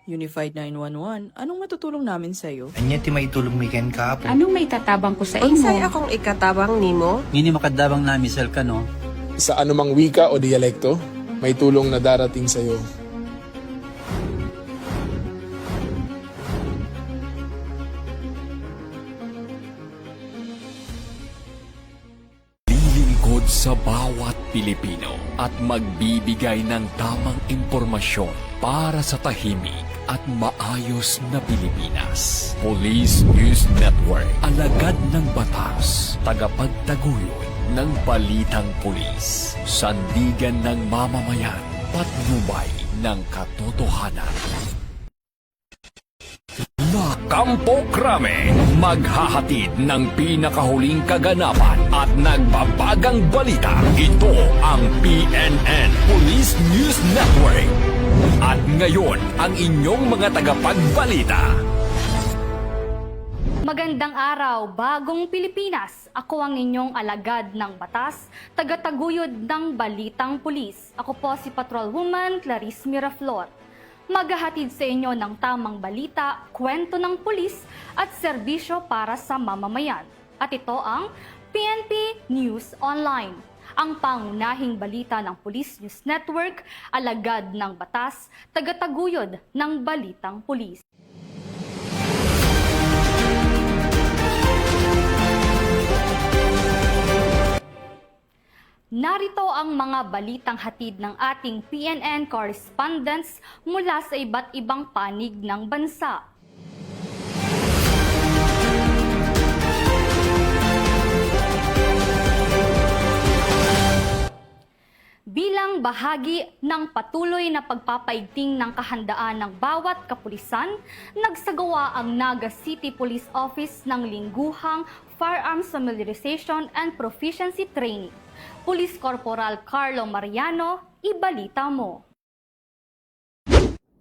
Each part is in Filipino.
Unified 911, anong matutulong namin sa'yo? Anya ti maitulong mi ken kapo. Anong may tatabang ko sa Unsay imo? akong ikatabang nimo? Ngini makadabang na misal ka no? Sa anumang wika o dialekto, may tulong na darating sa iyo. Lilingkod sa bawat Pilipino at magbibigay ng tamang impormasyon para sa tahimik at maayos na Pilipinas. Police News Network, alagad ng batas, tagapagtaguyod ng balitang pulis, sandigan ng mamamayan, patnubay ng katotohanan. La Campo Crame, maghahatid ng pinakahuling kaganapan at nagbabagang balita. Ito ang PNN Police News Network. At ngayon, ang inyong mga tagapagbalita. Magandang araw, bagong Pilipinas. Ako ang inyong alagad ng batas, tagataguyod ng balitang pulis. Ako po si Patrolwoman Clarice Miraflor. Maghahatid sa inyo ng tamang balita, kwento ng pulis at serbisyo para sa mamamayan. At ito ang PNP News Online, ang pangunahing balita ng Police News Network, alagad ng batas, tagataguyod ng balitang pulis. Narito ang mga balitang hatid ng ating PNN correspondents mula sa iba't ibang panig ng bansa. Bilang bahagi ng patuloy na pagpapaigting ng kahandaan ng bawat kapulisan, nagsagawa ang Naga City Police Office ng lingguhang Firearms Familiarization and Proficiency Training. Police Corporal Carlo Mariano, ibalita mo.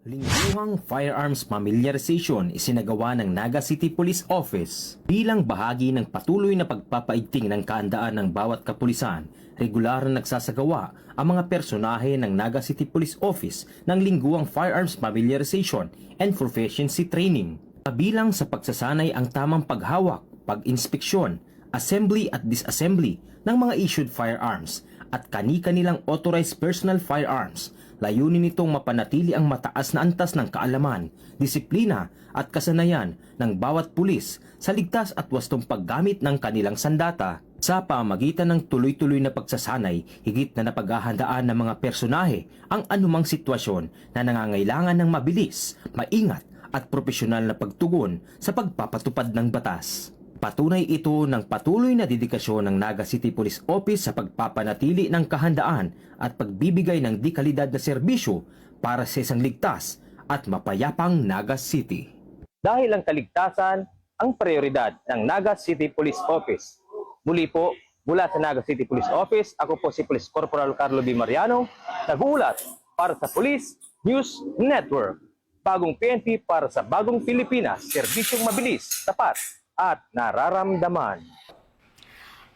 Lingguhang Firearms Familiarization isinagawa ng Naga City Police Office bilang bahagi ng patuloy na pagpapaigting ng kahandaan ng bawat kapulisan. Regular na nagsasagawa ang mga personahe ng Naga City Police Office ng lingguhang Firearms Familiarization and Proficiency Training. Kabilang sa pagsasanay ang tamang paghawak, pag-inspeksyon, assembly at disassembly ng mga issued firearms at kani-kanilang authorized personal firearms. Layunin nitong mapanatili ang mataas na antas ng kaalaman, disiplina at kasanayan ng bawat pulis sa ligtas at wastong paggamit ng kanilang sandata. Sa pamagitan ng tuloy-tuloy na pagsasanay, higit na napaghahandaan ng mga personahe ang anumang sitwasyon na nangangailangan ng mabilis, maingat at propesyonal na pagtugon sa pagpapatupad ng batas. Patunay ito ng patuloy na dedikasyon ng Naga City Police Office sa pagpapanatili ng kahandaan at pagbibigay ng dekalidad na serbisyo para sa isang ligtas at mapayapang Naga City. Dahil ang kaligtasan ang prioridad ng Naga City Police Office. Muli po, mula sa Naga City Police Office, ako po si Police Corporal Carlo B. Mariano, nag-uulat para sa Police News Network. Bagong PNP para sa bagong Pilipinas, serbisyong mabilis, tapat, at nararamdaman.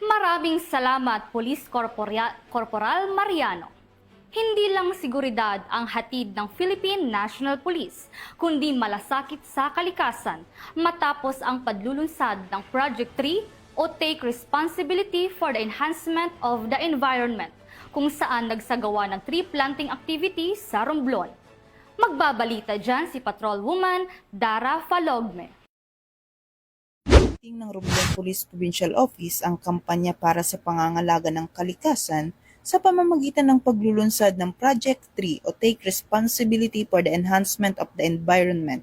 Maraming salamat, Police Corporal Mariano. Hindi lang seguridad ang hatid ng Philippine National Police, kundi malasakit sa kalikasan matapos ang padlulunsad ng Project 3 o Take Responsibility for the Enhancement of the Environment, kung saan nagsagawa ng tree planting activity sa Romblon. Magbabalita dyan si Patrolwoman Dara Falogme. Ng Romblon Police Provincial Office ang kampanya para sa pangangalaga ng kalikasan sa pamamagitan ng paglulunsad ng Project 3 o Take Responsibility for the Enhancement of the Environment,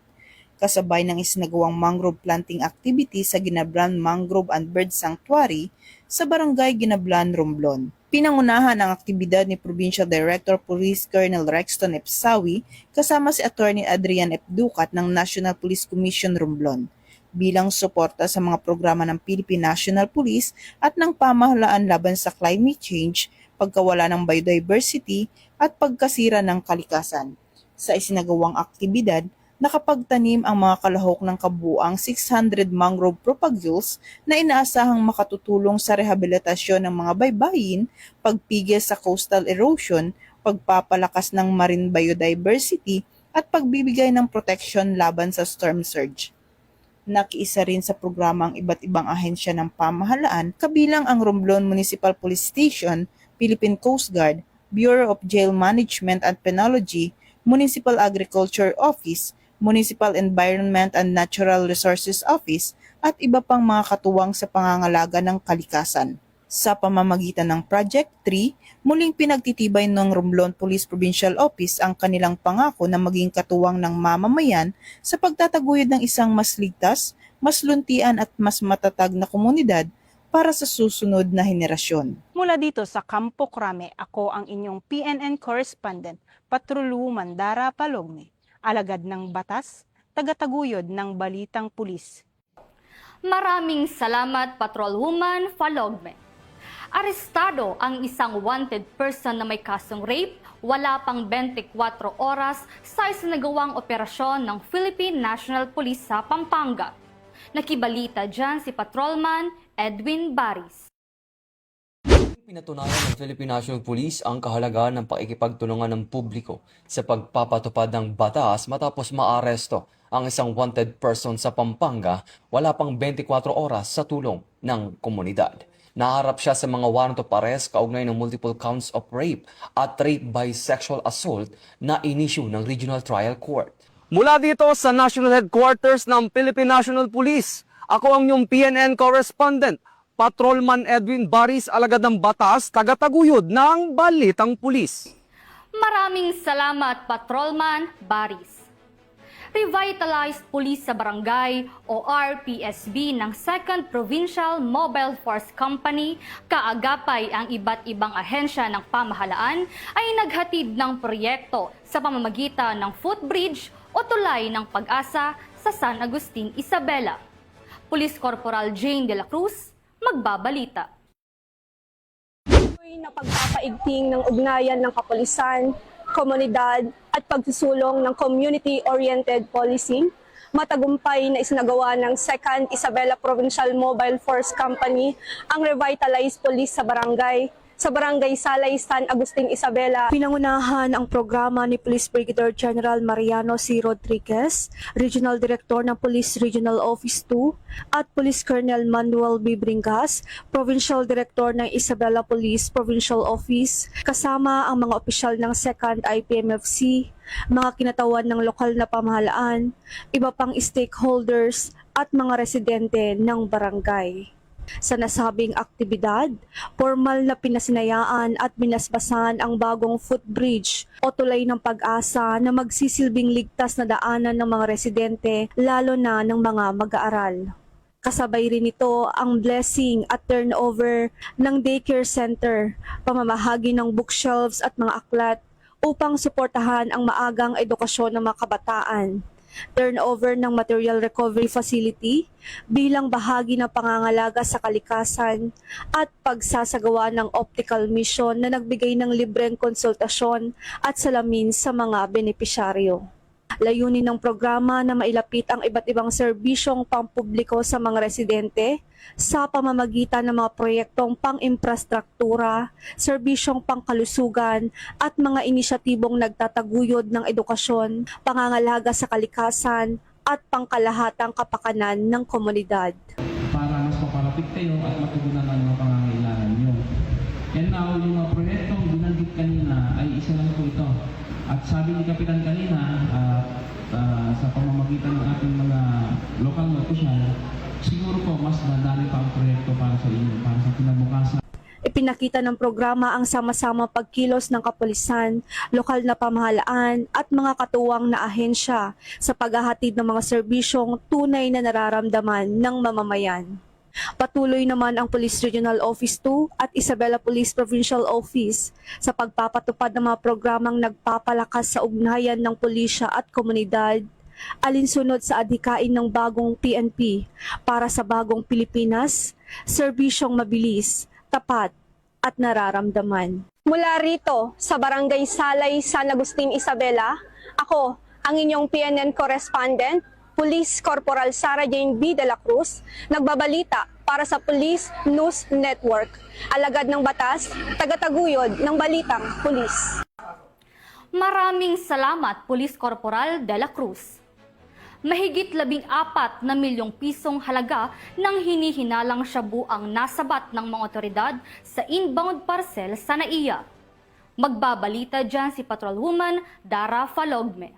kasabay ng isinagawang mangrove planting activity sa Ginablan Mangrove and Bird Sanctuary sa Barangay Ginablan, Romblon. Pinangunahan ang aktibidad ni Provincial Director Police Colonel Rexton F. Sawi kasama si Attorney Adrian F. Ducat ng National Police Commission Romblon, bilang suporta sa mga programa ng Philippine National Police at ng pamahalaan laban sa climate change, pagkawala ng biodiversity at pagkasira ng kalikasan. Sa isinagawang aktibidad, nakapagtanim ang mga kalahok ng kabuuang 600 mangrove propagules na inaasahang makatutulong sa rehabilitasyon ng mga baybayin, pagpigil sa coastal erosion, pagpapalakas ng marine biodiversity at pagbibigay ng proteksyon laban sa storm surge. Nakiisa rin sa programa ang iba't ibang ahensya ng pamahalaan kabilang ang Romblon Municipal Police Station, Philippine Coast Guard, Bureau of Jail Management and Penology, Municipal Agriculture Office, Municipal Environment and Natural Resources Office at iba pang mga katuwang sa pangangalaga ng kalikasan. Sa pamamagitan ng Project 3, muling pinagtitibay ng Romblon Police Provincial Office ang kanilang pangako na maging katuwang ng mamamayan sa pagtataguyod ng isang mas ligtas, mas luntian at mas matatag na komunidad para sa susunod na henerasyon. Mula dito sa Campo Crame, ako ang inyong PNN correspondent, Patrolwoman Dara Palogme, alagad ng batas, tagataguyod ng balitang pulis. Maraming salamat, Patrolwoman Falogme. Arestado ang isang wanted person na may kasong rape, wala pang 24 oras sa isinagawang operasyon ng Philippine National Police sa Pampanga. Nakibalita dyan si Patrolman Edwin Baris. Pinatunayan ng Philippine National Police ang kahalagahan ng pakikipagtulungan ng publiko sa pagpapatupad ng batas matapos maaresto ang isang wanted person sa Pampanga wala pang 24 oras sa tulong ng komunidad. Naharap siya sa mga warrant of arrest kaugnay ng multiple counts of rape at rape by sexual assault na inisyu ng Regional Trial Court. Mula dito sa National Headquarters ng Philippine National Police, ako ang inyong PNN correspondent, Patrolman Edwin Baris, alagad ng batas, tagataguyod ng balitang pulis. Maraming salamat, Patrolman Baris. Revitalized Police sa Barangay o RPSB ng 2nd Provincial Mobile Force Company, kaagapay ang iba't ibang ahensya ng pamahalaan ay naghatid ng proyekto sa pamamagitan ng footbridge o tulay ng pag-asa sa San Agustin, Isabela. Police Corporal Jane de la Cruz, magbabalita. Na pagpapaigting ng ugnayan ng kapulisan, komunidad at pagsusulong ng community-oriented policing, matagumpay na isinagawa ng 2nd Isabela Provincial Mobile Force Company ang Revitalized Police sa Barangay Salay, San Agustin, Isabela. Pinangunahan ang programa ni Police Brigadier General Mariano C. Rodriguez, Regional Director ng Police Regional Office 2, at Police Colonel Manuel B. Bringas, Provincial Director ng Isabela Police Provincial Office, kasama ang mga opisyal ng 2nd IPMFC, mga kinatawan ng lokal na pamahalaan, iba pang stakeholders at mga residente ng barangay. Sa nasabing aktibidad, formal na pinasinayaan at binasbasan ang bagong footbridge o tulay ng pag-asa na magsisilbing ligtas na daanan ng mga residente, lalo na ng mga mag-aaral. Kasabay rin ito ang blessing at turnover ng daycare center, pamamahagi ng bookshelves at mga aklat upang suportahan ang maagang edukasyon ng mga kabataan. Turnover ng material recovery facility bilang bahagi ng pangangalaga sa kalikasan at pagsasagawa ng optical mission na nagbigay ng libreng konsultasyon at salamin sa mga benepisyaryo. Layunin ng programa na mailapit ang iba't ibang serbisyong pampubliko sa mga residente sa pamamagitan ng mga proyektong pang-infrastruktura, serbisyong pangkalusugan at mga inisyatibong nagtataguyod ng edukasyon, pangangalaga sa kalikasan at pangkalahatang kapakanan ng komunidad. Para mas mapalapit kayo at matugunan ang mga pangangailangan nyo. And now, yung mga proyektong binanggit kanina ay isa lang po ito. At sabi ni Kapitan kanina, sa pamamagitan ng ating mga lokal na opisyal, siguro po mas madami pa ang proyekto para sa inyo, para sa kinabukasan. Ipinakita ng programa ang sama-sama pagkilos ng kapulisan, lokal na pamahalaan at mga katuwang na ahensya sa paghahatid ng mga serbisyong tunay na nararamdaman ng mamamayan. Patuloy naman ang Police Regional Office 2 at Isabela Police Provincial Office sa pagpapatupad ng mga programang nagpapalakas sa ugnayan ng pulisya at komunidad, alinsunod sa adhikain ng bagong PNP para sa bagong Pilipinas, serbisyong mabilis, tapat at nararamdaman. Mula rito sa Barangay Salay, San Agustin, Isabela, ako ang inyong PNN correspondent, Police Corporal Sara Jane B. de la Cruz, nagbabalita para sa Police News Network. Alagad ng batas, tagataguyod ng balitang pulis. Maraming salamat, Police Corporal De La Cruz. Mahigit 14 na milyong pisong halaga ng hinihinalang shabu ang nasabat ng mga otoridad sa inbound parcel sa NAIA. Magbabalita dyan si Patrolwoman Dara Falogme.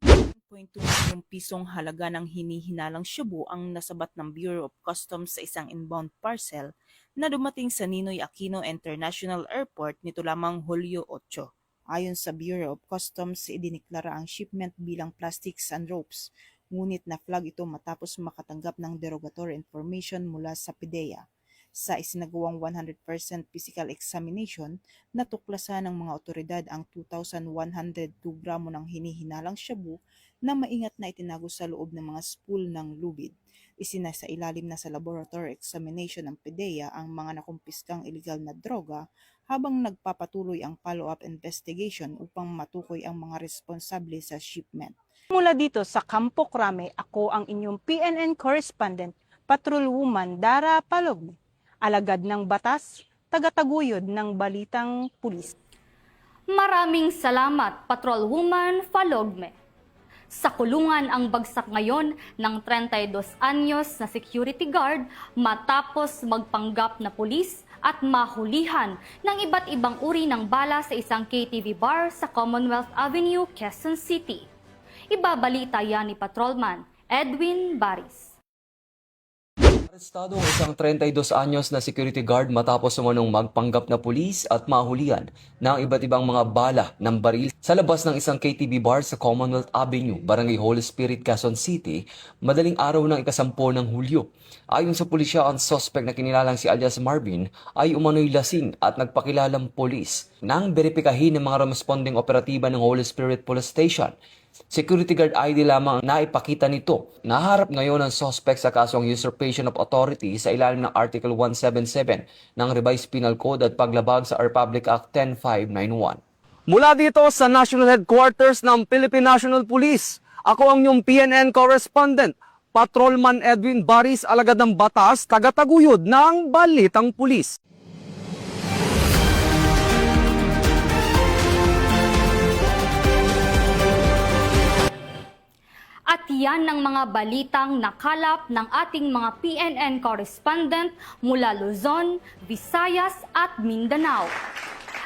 1.2 milyong pisong halaga ng hinihinalang shabu ang nasabat ng Bureau of Customs sa isang inbound parcel na dumating sa Ninoy Aquino International Airport nito lamang Hulyo 8. Ayon sa Bureau of Customs, idiniklara ang shipment bilang plastics and ropes, ngunit na-flag ito matapos makatanggap ng derogatory information mula sa PDEA. Sa isinagawang 100% physical examination, natuklasan ng mga otoridad ang 2,102 gramo ng hinihinalang shabu na maingat na itinago sa loob ng mga spool ng lubid. Isinasailalim na sa laboratory examination ng PDEA ang mga nakumpiskang illegal na droga habang nagpapatuloy ang follow-up investigation upang matukoy ang mga responsable sa shipment. Mula dito sa Campo Crame, ako ang inyong PNN correspondent, Patrolwoman Dara Falogme. Alagad ng batas, tagataguyod ng balitang pulis. Maraming salamat, Patrolwoman Falogme. Sa kulungan ang bagsak ngayon ng 32 anyos na security guard matapos magpanggap na pulis at mahulihan ng iba't ibang uri ng bala sa isang KTV bar sa Commonwealth Avenue, Quezon City. Ibabalita yan ni Patrolman Edwin Baris. Arestado ang isang 32 anyos na security guard matapos umanong magpanggap na pulis at mahulihan ng iba't ibang mga bala ng baril sa labas ng isang KTV bar sa Commonwealth Avenue, Barangay Holy Spirit, Quezon City, madaling araw ng ika-10 ng Hulyo. Ayon sa pulisya, ang suspect na kinilalang si alias Marvin ay umano'y lasing at nagpakilalang pulis nang beripikahin ng mga responding operatiba ng Holy Spirit Police Station. Security guard ID lamang ang naipakita nito. Naharap ngayon ang suspect sa kasong usurpation of authority sa ilalim ng Article 177 ng Revised Penal Code at paglabag sa Republic Act 10591. Mula dito sa National Headquarters ng Philippine National Police, ako ang inyong PNN correspondent, Patrolman Edwin Baris, alagad ng batas, tagataguyod ng Balitang Pulis. At yan ang mga balitang nakalap ng ating mga PNN correspondent mula Luzon, Visayas at Mindanao.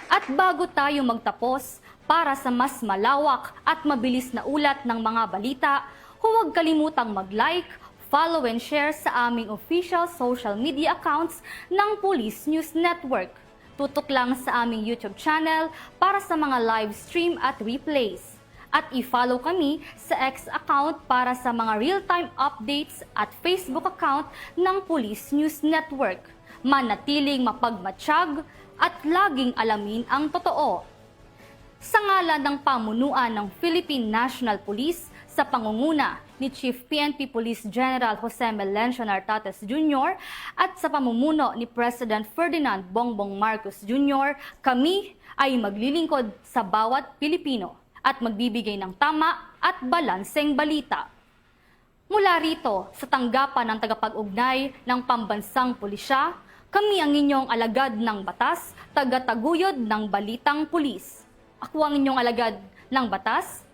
At bago tayo magtapos, para sa mas malawak at mabilis na ulat ng mga balita, huwag kalimutang mag-like, follow and share sa aming official social media accounts ng Police News Network. Tutok lang sa aming YouTube channel para sa mga live stream at replays. At i-follow kami sa X account para sa mga real-time updates at Facebook account ng Police News Network. Manatiling mapagmatsyag at laging alamin ang totoo. Sa ngalan ng pamunuan ng Philippine National Police sa pangunguna ni Chief PNP Police General Jose Melencio Nartates Jr. at sa pamumuno ni President Ferdinand Bongbong Marcos Jr., kami ay maglilingkod sa bawat Pilipino at magbibigay ng tama at balanseng balita. Mula rito sa tanggapan ng tagapag-ugnay ng Pambansang Pulisya, kami ang inyong alagad ng batas, tagataguyod ng Balitang Pulis. Ako ang inyong alagad ng batas,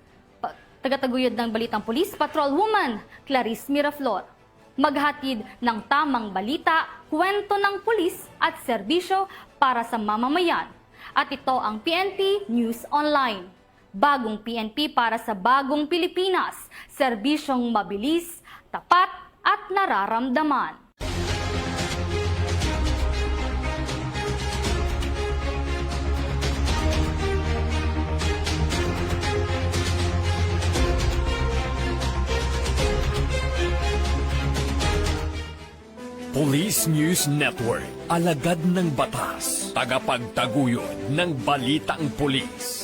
tagataguyod ng Balitang Pulis, Patrolwoman Clarice Miraflor. Maghatid ng tamang balita, kwento ng pulis at serbisyo para sa mamamayan. At ito ang PNP News Online. Bagong PNP para sa bagong Pilipinas, serbisyong mabilis, tapat at nararamdaman. Police News Network, alagad ng batas, tagapagtaguyod ng balitang pulis.